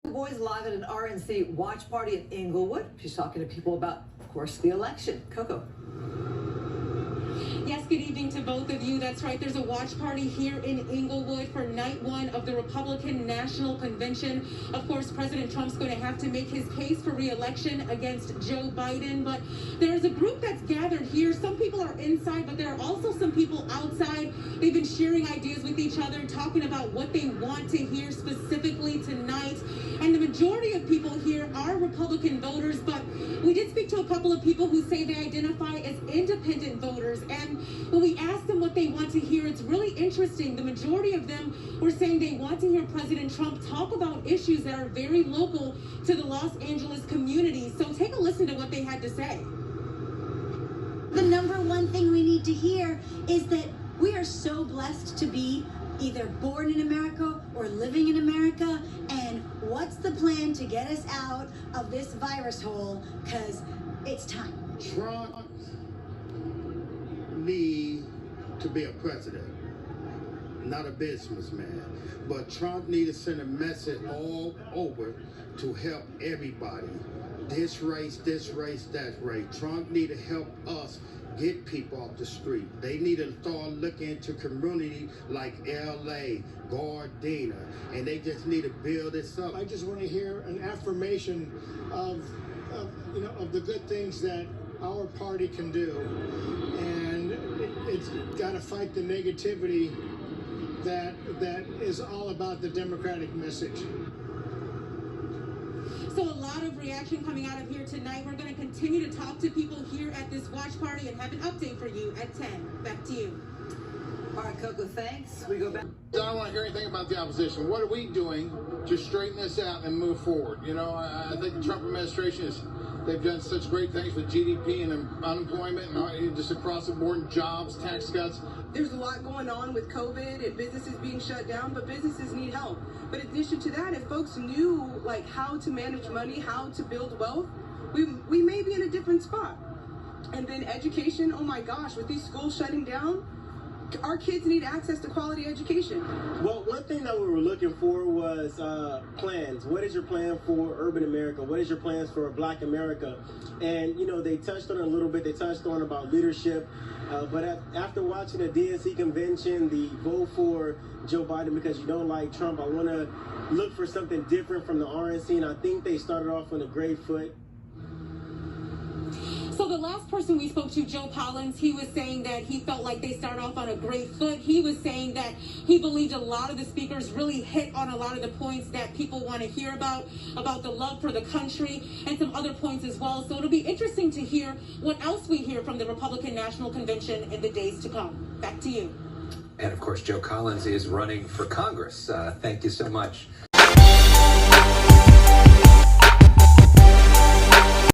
Boys live at an RNC watch party in Inglewood. She's talking to people about, of course, the election. Coco. Yes, good evening to both of you. That's right. There's a watch party here in Inglewood for night one of the Republican National Convention. Of course, President Trump's going to have to make his case for re-election against Joe Biden. But there's a group that's gathered here. Some people are inside, but there are also some people outside. They've been sharing ideas with each other, talking about what they want to hear specifically tonight. And the majority of people here are Republican voters, but we did speak to a couple of people who say they identify as independent voters. And when we asked them what they want to hear, it's really interesting. The majority of them were saying they want to hear President Trump talk about issues that are very local to the Los Angeles community. So take a listen to what they had to say. The number one thing we need to hear is that we are so blessed to be either born in America or living in America, and what's the plan to get us out of this virus hole, because it's time. Trump need to be a president, not a businessman. But Trump need to send a message all over to help everybody. This race, that race. Trump need to help us get people off the street. They need to start looking into community like L.A., Gardena, and they just need to build this up. I just want to hear an affirmation of the good things that our party can do, and it's got to fight the negativity that is all about the Democratic message. So a lot of reaction coming out of here tonight. We're going to continue to talk to people here at this watch party and have an update for you at 10. Back to you. All right, Coco, thanks. We go back. I don't want to hear anything about the opposition. What are we doing to straighten this out and move forward? You know, I think the Trump administration they've done such great things with GDP and unemployment and just across the board, jobs, tax cuts. There's a lot going on with COVID and businesses being shut down, but businesses need help. But in addition to that, if folks knew like how to manage money, how to build wealth, we may be in a different spot. And then education, oh my gosh, with these schools shutting down, our kids need access to quality education. Well, one thing that we were looking for was plans. What is your plan for urban America? What is your plans for Black America? And, you know, they touched on it a little bit. They touched on about leadership. But after watching the DNC convention, the vote for Joe Biden because you don't like Trump, I want to look for something different from the RNC. And I think they started off on a great foot. So the last person we spoke to, Joe Collins, he was saying that he felt like they started off on a great foot. He was saying that he believed a lot of the speakers really hit on a lot of the points that people want to hear about the love for the country and some other points as well. So it'll be interesting to hear what else we hear from the Republican National Convention in the days to come. Back to you. And of course, Joe Collins is running for Congress. Thank you so much.